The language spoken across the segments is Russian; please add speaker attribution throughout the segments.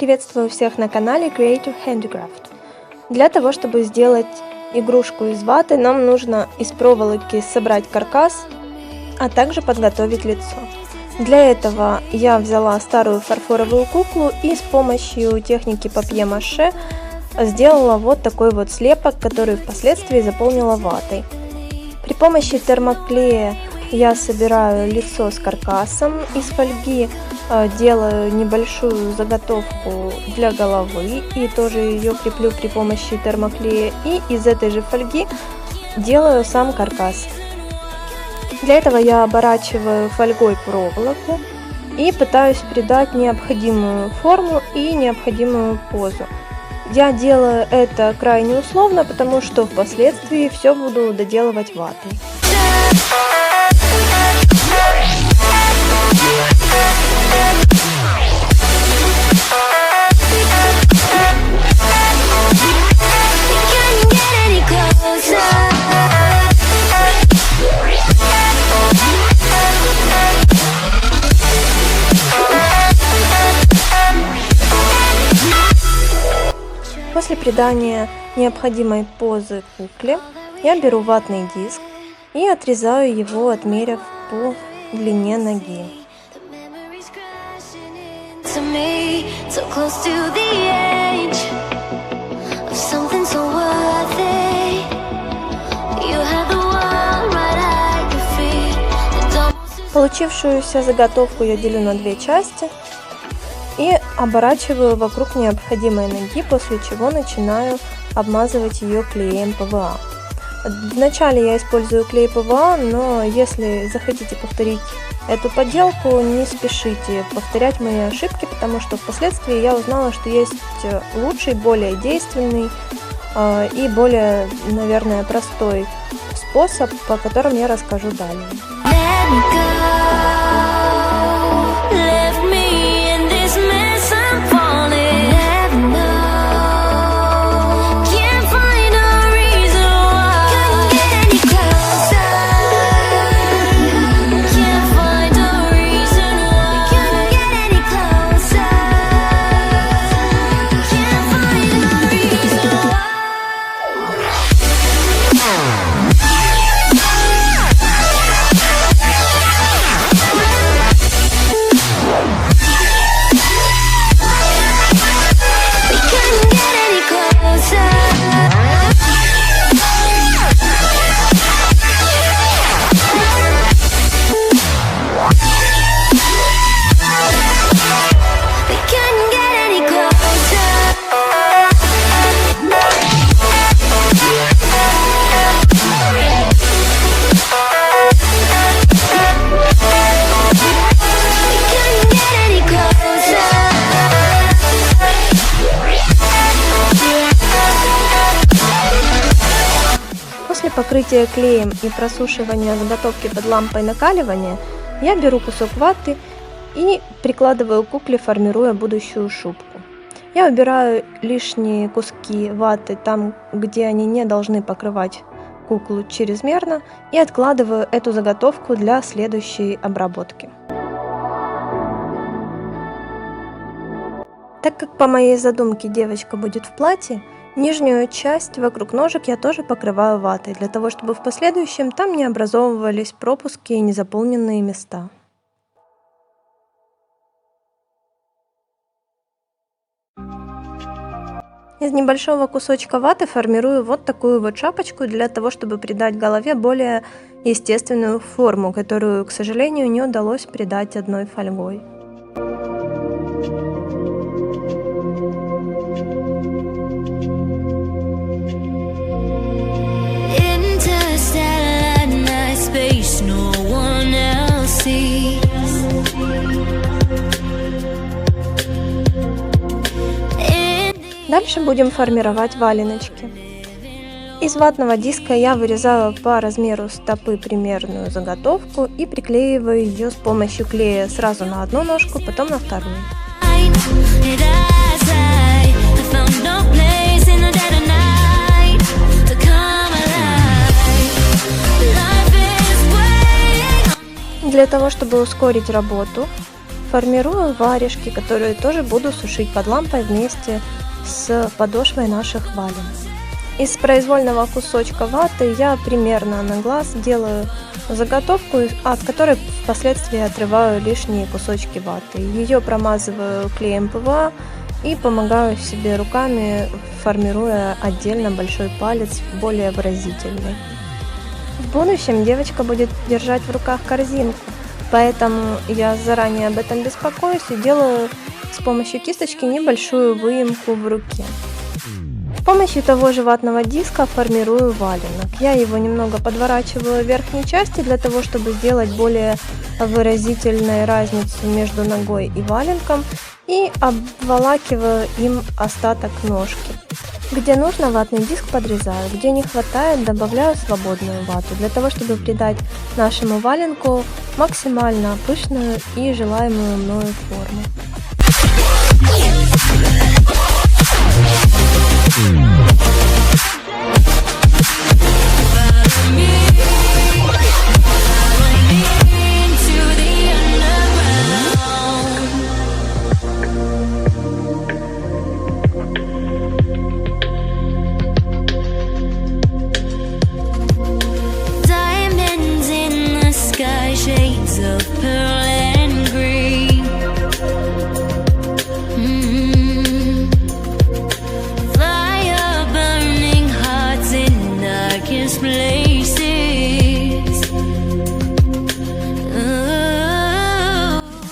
Speaker 1: Приветствую всех на канале Creative Handicraft. Для того, чтобы сделать игрушку из ваты, нам нужно из проволоки собрать каркас, а также подготовить лицо. Для этого я взяла старую фарфоровую куклу и с помощью техники папье-маше сделала вот такой вот слепок, который впоследствии заполнила ватой. При помощи термоклея я собираю лицо с каркасом, из фольги делаю небольшую заготовку для головы и тоже ее креплю при помощи термоклея, и из этой же фольги делаю сам каркас. Для этого я оборачиваю фольгой проволоку и пытаюсь придать необходимую форму и необходимую позу. Я делаю это крайне условно, потому что впоследствии все буду доделывать ватой. После придания необходимой позы кукле, я беру ватный диск и отрезаю его, отмерив по длине ноги. Получившуюся заготовку я делю на две части и оборачиваю вокруг необходимой ноги, после чего начинаю обмазывать ее клеем ПВА. Вначале я использую клей ПВА, но если захотите повторить эту поделку, не спешите повторять мои ошибки, потому что впоследствии я узнала, что есть лучший, более действенный и более, наверное, простой способ, по которому я расскажу далее. После покрытия клеем и просушивания заготовки под лампой накаливания, я беру кусок ваты и прикладываю к кукле, формируя будущую шубку. Я убираю лишние куски ваты там, где они не должны покрывать куклу чрезмерно, и откладываю эту заготовку для следующей обработки. Так как по моей задумке девочка будет в платье, нижнюю часть вокруг ножек я тоже покрываю ватой, для того, чтобы в последующем там не образовывались пропуски и незаполненные места. Из небольшого кусочка ваты формирую вот такую вот шапочку, для того, чтобы придать голове более естественную форму, которую, к сожалению, не удалось придать одной фольгой. Дальше будем формировать валеночки. Из ватного диска я вырезаю по размеру стопы примерную заготовку и приклеиваю ее с помощью клея сразу на одну ножку, потом на вторую. Для того, чтобы ускорить работу, формирую варежки, которые тоже буду сушить под лампой вместе с подошвой наших валенок. Из произвольного кусочка ваты я примерно на глаз делаю заготовку, от которой впоследствии отрываю лишние кусочки ваты. Ее промазываю клеем ПВА и помогаю себе руками, формируя отдельно большой палец, более выразительный. В будущем девочка будет держать в руках корзинку, поэтому я заранее об этом беспокоюсь и делаю с помощью кисточки небольшую выемку в руке. С помощью того же ватного диска формирую валенок. Я его немного подворачиваю в верхней части для того, чтобы сделать более выразительную разницу между ногой и валенком, и обволакиваю им остаток ножки. Где нужно, ватный диск подрезаю, где не хватает, добавляю свободную вату, для того, чтобы придать нашему валенку максимально пышную и желаемую мною форму.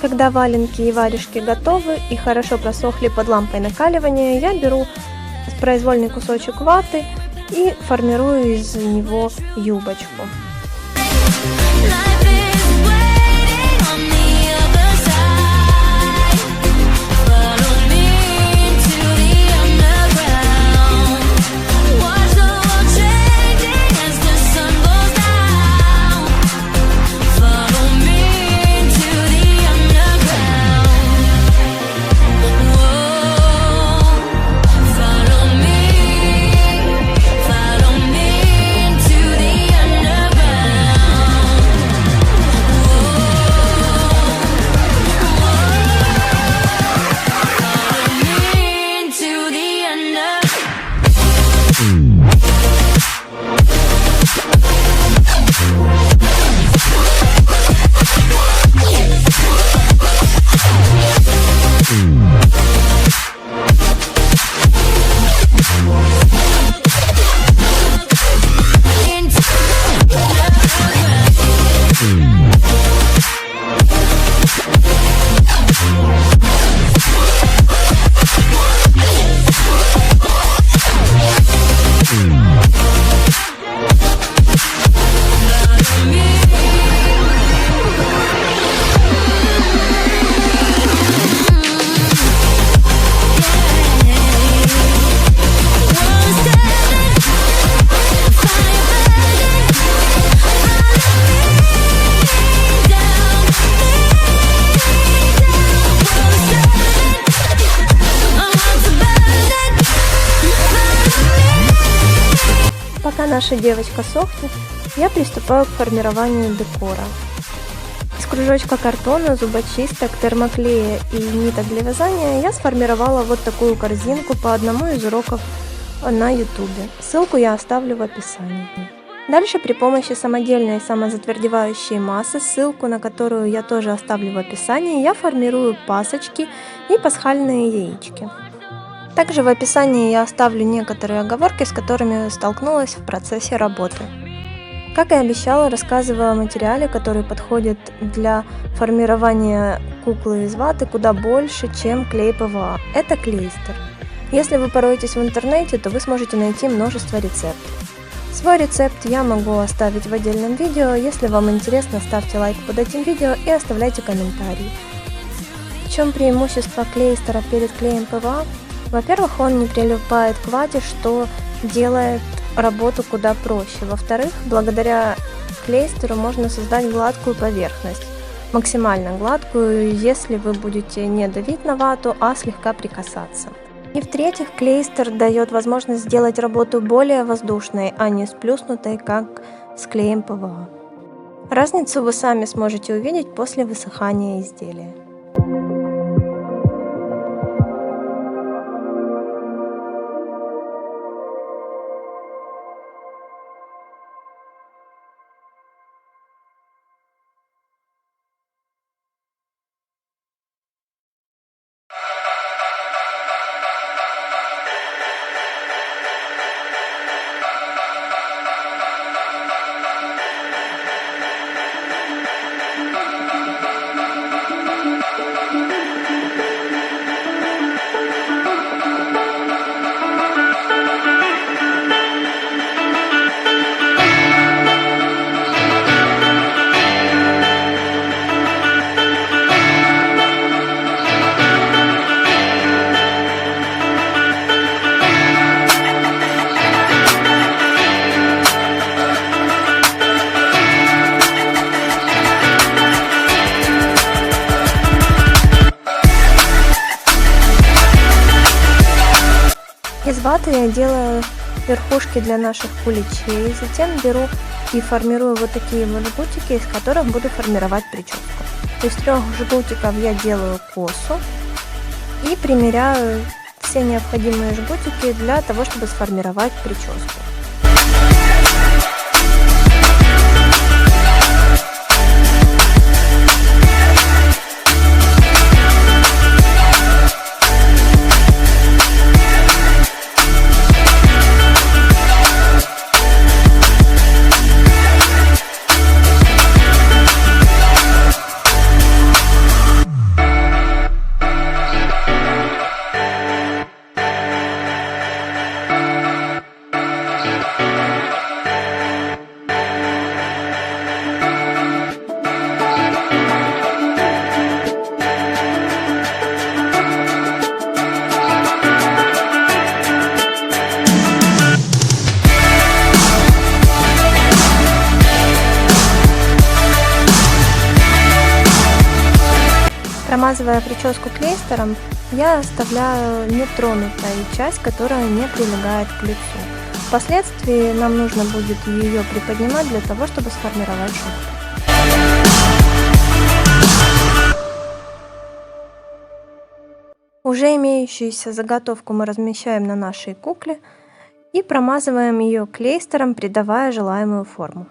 Speaker 1: Когда валенки и варежки готовы и хорошо просохли под лампой накаливания, я беру произвольный кусочек ваты и формирую из него юбочку. Пока наша девочка сохнет, я приступаю к формированию декора. Из кружочка картона, зубочисток, термоклея и ниток для вязания я сформировала вот такую корзинку по одному из уроков на YouTube. Ссылку я оставлю в описании. Дальше при помощи самодельной самозатвердевающей массы, ссылку на которую я тоже оставлю в описании, я формирую пасочки и пасхальные яички. Также в описании я оставлю некоторые оговорки, с которыми столкнулась в процессе работы. Как и обещала, рассказываю о материале, который подходит для формирования куклы из ваты куда больше, чем клей ПВА. Это клейстер. Если вы пороетесь в интернете, то вы сможете найти множество рецептов. Свой рецепт я могу оставить в отдельном видео. Если вам интересно, ставьте лайк под этим видео и оставляйте комментарии. В чем преимущество клейстера перед клеем ПВА? Во-первых, он не прилипает к вате, что делает работу куда проще. Во-вторых, благодаря клейстеру можно создать гладкую поверхность, максимально гладкую, если вы будете не давить на вату, а слегка прикасаться. И в-третьих, клейстер дает возможность сделать работу более воздушной, а не сплюснутой, как с клеем ПВА. Разницу вы сами сможете увидеть после высыхания изделия. ваты я делаю верхушки для наших куличей, затем беру и формирую вот такие вот жгутики, из которых буду формировать прическу. Из 3 жгутиков я делаю косу и примеряю все необходимые жгутики для того, чтобы сформировать прическу. Промазывая прическу клейстером, я оставляю нетронутой часть, которая не прилегает к лицу. Впоследствии нам нужно будет ее приподнимать для того, чтобы сформировать шубку. Уже имеющуюся заготовку мы размещаем на нашей кукле и промазываем ее клейстером, придавая желаемую форму.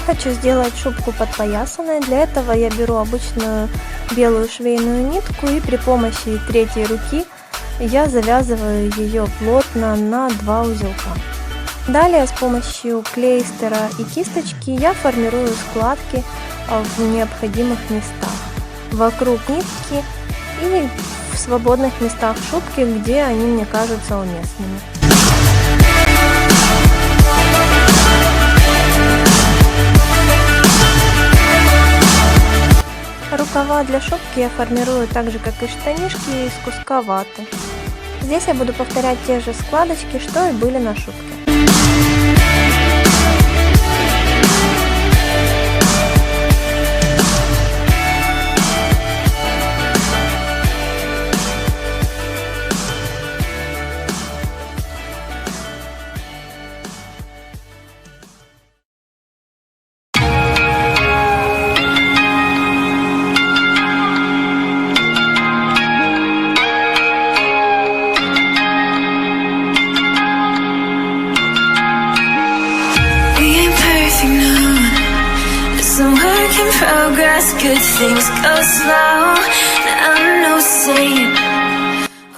Speaker 1: Хочу сделать шубку подпоясанной. Для этого я беру обычную белую швейную нитку и при помощи 3-й руки я завязываю ее плотно на 2 узелка. Далее с помощью клейстера и кисточки я формирую складки в необходимых местах вокруг нитки и в свободных местах шубки, где они мне кажутся уместными. Рукава для шубки я формирую так же, как и штанишки, из куска ваты. Здесь я буду повторять те же складочки, что и были на шубке.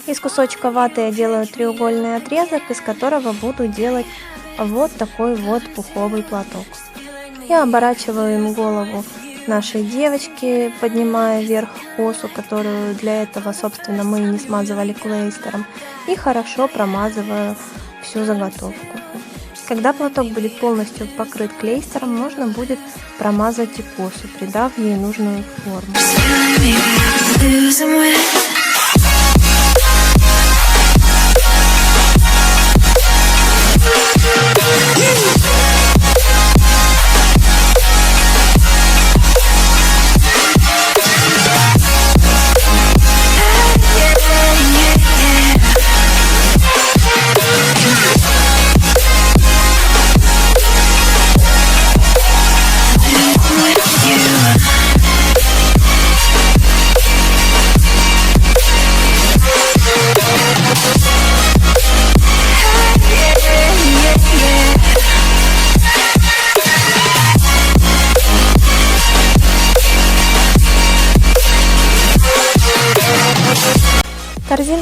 Speaker 1: Из кусочка ваты я делаю треугольный отрезок, из которого буду делать вот такой вот пуховый платок. Я оборачиваю им голову нашей девочки, поднимая вверх косу, которую для этого, собственно, мы не смазывали клейстером, и хорошо промазываю всю заготовку. Когда платок будет полностью покрыт клейстером, можно будет промазать и косу, придав ей нужную форму.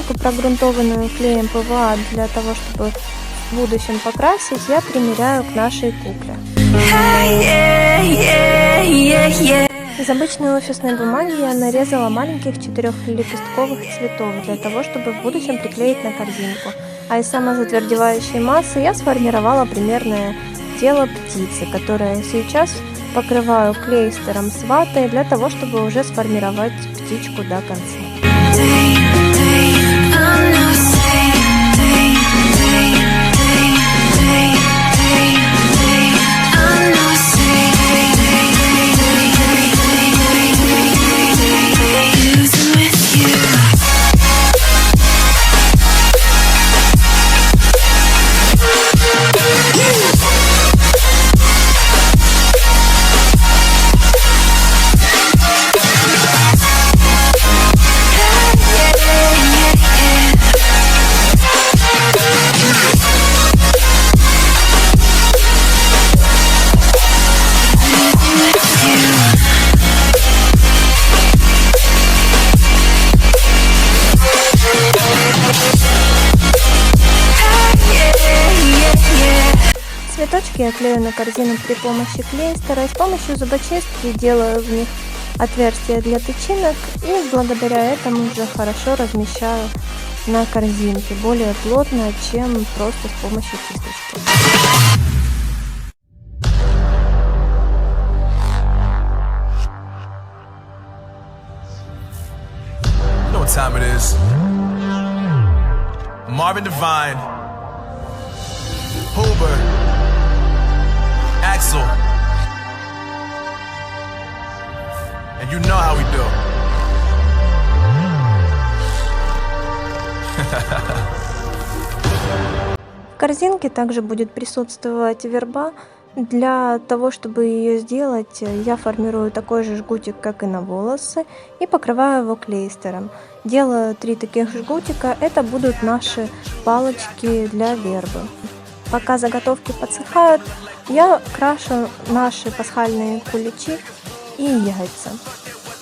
Speaker 1: корзинку, прогрунтованную клеем ПВА, для того, чтобы в будущем покрасить, я примеряю к нашей кукле. Из обычной офисной бумаги я нарезала маленьких 4-лепестковых цветов, для того, чтобы в будущем приклеить на корзинку. А из самозатвердевающей массы я сформировала примерное тело птицы, которое сейчас покрываю клейстером с ватой, для того, чтобы уже сформировать птичку до конца. Цветочки я клею на корзину при помощи клейстера, и с помощью зубочистки делаю в них отверстия для тычинок, и благодаря этому уже хорошо размещаю на корзинке, более плотно, чем просто с помощью кисточки.
Speaker 2: Time it is. Marvin Devine, Huber, Axel, and you know how we do.
Speaker 1: В корзинке также будет присутствовать верба. Для того, чтобы ее сделать, я формирую такой же жгутик, как и на волосы, и покрываю его клейстером. Делаю 3 таких жгутика, это будут наши палочки для вербы. Пока заготовки подсыхают, я крашу наши пасхальные куличи и яйца.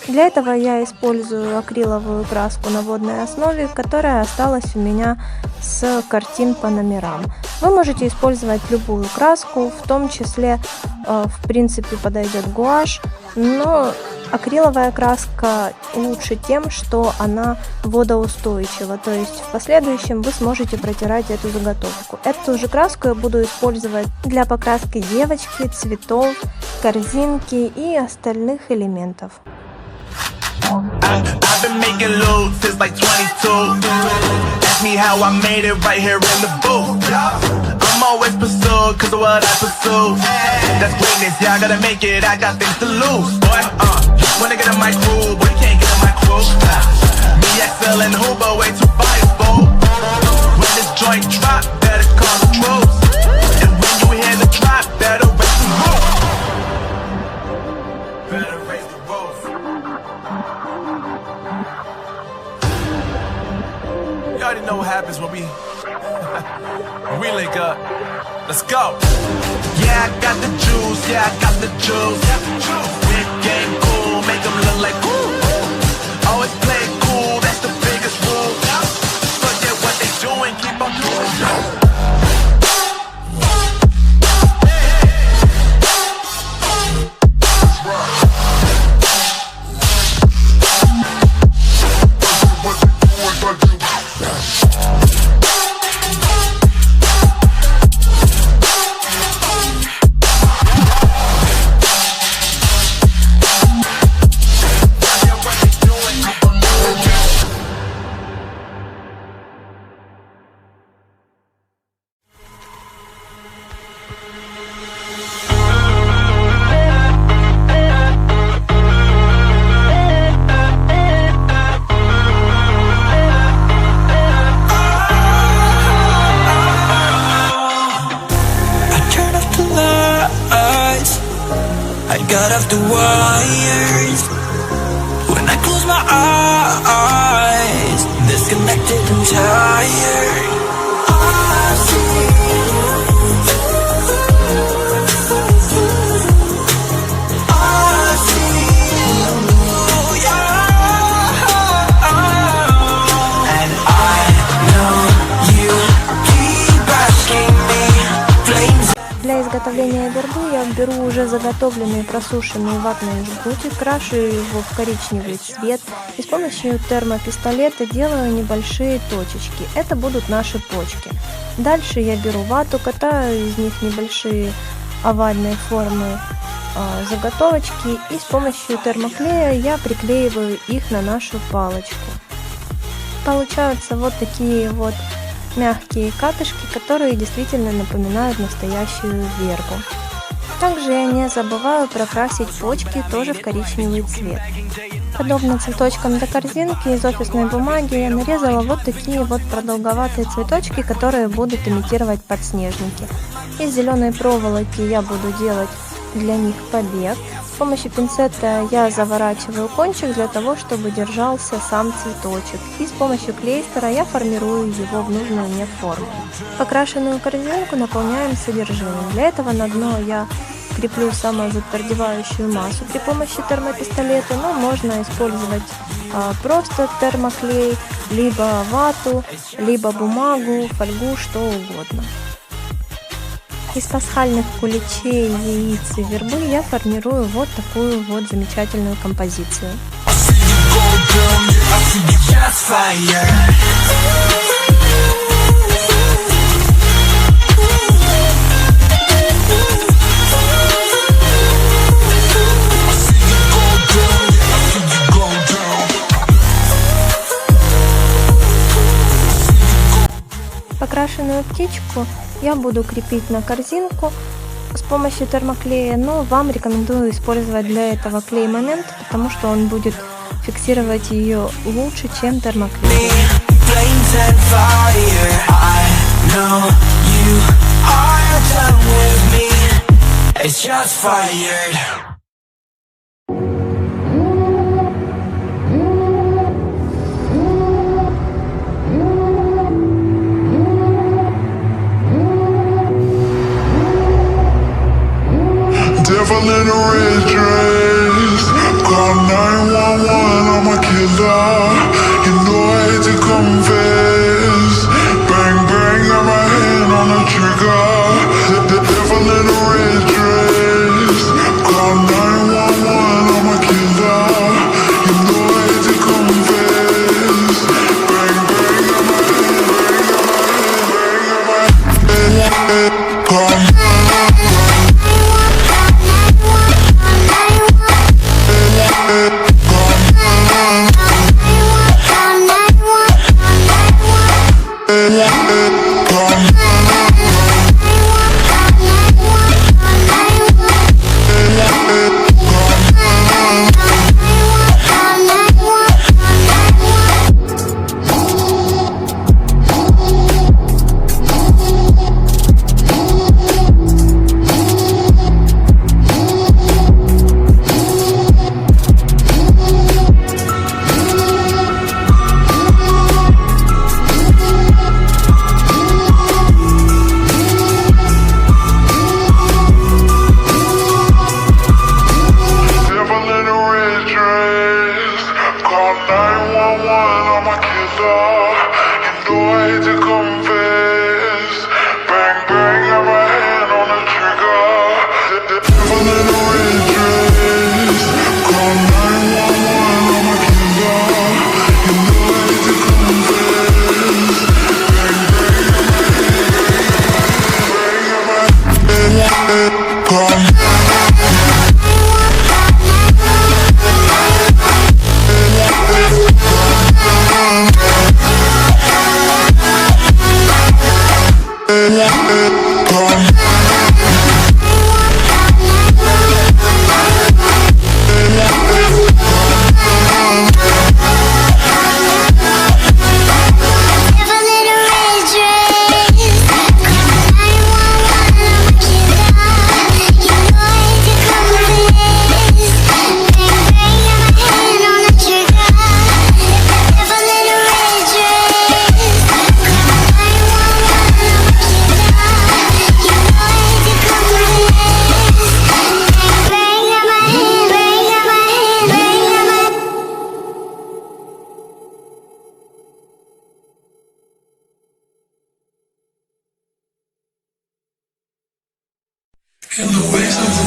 Speaker 1: Для этого я использую акриловую краску на водной основе, которая осталась у меня с картин по номерам. Вы можете использовать любую краску, в том числе, в принципе, подойдет гуашь, но акриловая краска лучше тем, что она водоустойчива, то есть в последующем вы сможете протирать эту заготовку. Эту же краску я буду использовать для покраски девочки, цветов, корзинки и остальных элементов.
Speaker 2: I've been making loot since like 22. Ask me how I made it right here in the booth. I'm always pursued cause of what I pursue. That's greatness, yeah, I gotta make it, I got things to lose. Boy, wanna get in my crew, boy, you can't get in my crew. Me, Axel, and Huber, way too fireable. When this joint drop, better call the troops. And when you hear the drop, better raise the roof. Better raise the roof. You already know what happens when we link up. Let's go. Yeah, I got the juice. Yeah, I got the juice. Big game cool, make them look like cool. Always play cool, that's the biggest rule. Forget what they doing, keep on doing.
Speaker 3: Got off the wires when I close my eyes, disconnected and tired. I see you, yeah. And I
Speaker 1: я беру уже заготовленные просушенные ватные жгути, крашу его в коричневый цвет и с помощью термопистолета делаю небольшие точечки. Это будут наши почки. Дальше я беру вату, катаю из них небольшие овальные формы заготовочки и с помощью термоклея я приклеиваю их на нашу палочку. Получаются вот такие вот мягкие катышки, которые действительно напоминают настоящую вербу. Также я не забываю прокрасить почки тоже в коричневый цвет. Подобно цветочкам для корзинки из офисной бумаги я нарезала вот такие вот продолговатые цветочки, которые будут имитировать подснежники. Из зеленой проволоки я буду делать для них побег. С помощью пинцета я заворачиваю кончик для того, чтобы держался сам цветочек. И с помощью клейстера я формирую его в нужную мне форму. Покрашенную корзинку наполняем содержимым. Для этого на дно я креплю самозатвердевающую массу при помощи термопистолета, но можно использовать просто термоклей, либо вату, либо бумагу, фольгу, что угодно. Из пасхальных куличей, яиц и вербы я формирую вот такую вот замечательную композицию. Покрашенную птичку я буду крепить на корзинку с помощью термоклея, но вам рекомендую использовать для этого клей-момент, потому что он будет фиксировать ее лучше, чем термоклей.
Speaker 4: Devil in a red dress, call 911, I'm a killer. You know I hate to confess. Bang bang, got my hand on the trigger. The devil in a red dress, call 911, I'm a killer. You know I hate to confess. Bang bang, got my hand, bang got my hand, call.
Speaker 3: In the ways of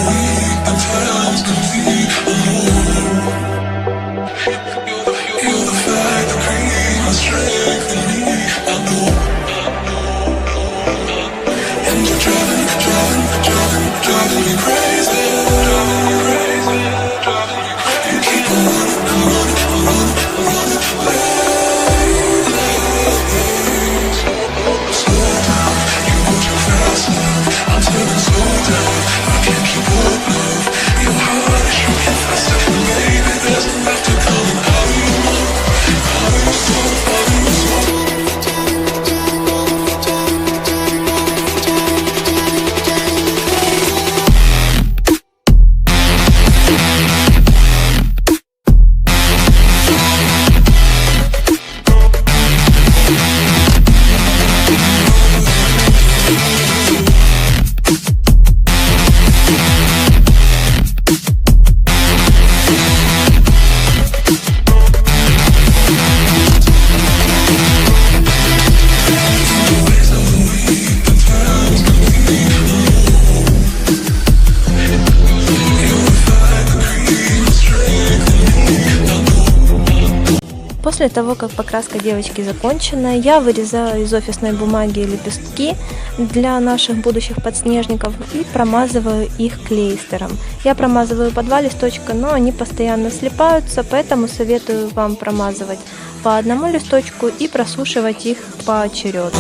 Speaker 1: После того, как покраска девочки закончена, я вырезаю из офисной бумаги лепестки для наших будущих подснежников и промазываю их клейстером. Я промазываю по 2 листочка, но они постоянно слипаются, поэтому советую вам промазывать по одному листочку и просушивать их поочередно.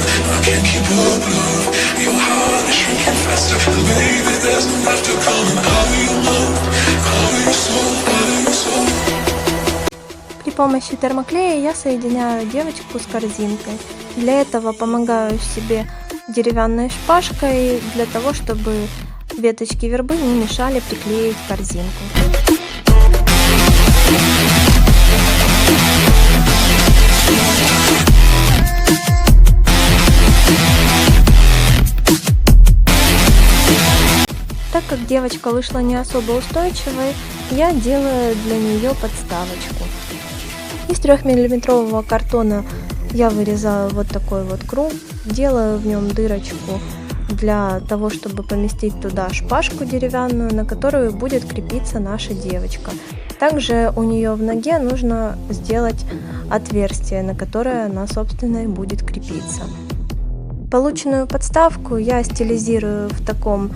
Speaker 1: При помощи термоклея я соединяю девочку с корзинкой. Для этого помогаю себе деревянной шпажкой, для того, чтобы веточки вербы не мешали приклеить корзинку. Так как девочка вышла не особо устойчивой, я делаю для нее подставочку. Из 3-миллиметрового картона я вырезаю вот такой вот круг, делаю в нем дырочку для того, чтобы поместить туда шпажку деревянную, на которую будет крепиться наша девочка. Также у нее в ноге нужно сделать отверстие, на которое она, собственно, и будет крепиться. Полученную подставку я стилизирую в таком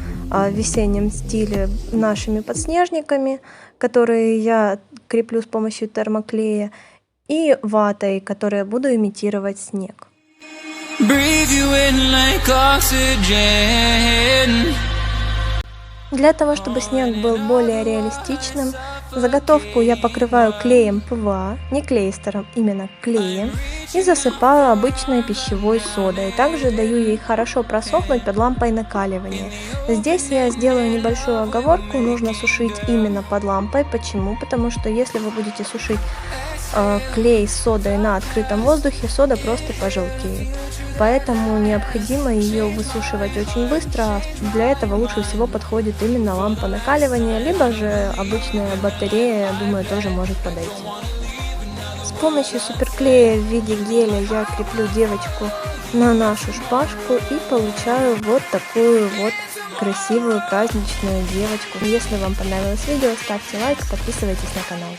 Speaker 1: весеннем стиле нашими подснежниками, которые я креплю с помощью термоклея, и ватой, которой буду имитировать снег. Для того, чтобы снег был более реалистичным, заготовку я покрываю клеем ПВА, не клейстером, именно клеем, и засыпаю обычной пищевой содой. Также даю ей хорошо просохнуть под лампой накаливания. Здесь я сделаю небольшую оговорку, нужно сушить именно под лампой. Почему? Потому что если вы будете сушить клей с содой на открытом воздухе, сода просто пожелтеет. Поэтому необходимо ее высушивать очень быстро. Для этого лучше всего подходит именно лампа накаливания, либо же обычная батарея, я думаю, тоже может подойти. С помощью суперклея в виде геля я креплю девочку на нашу шпажку и получаю вот такую вот красивую праздничную девочку. Если вам понравилось видео, ставьте лайк, подписывайтесь на канал.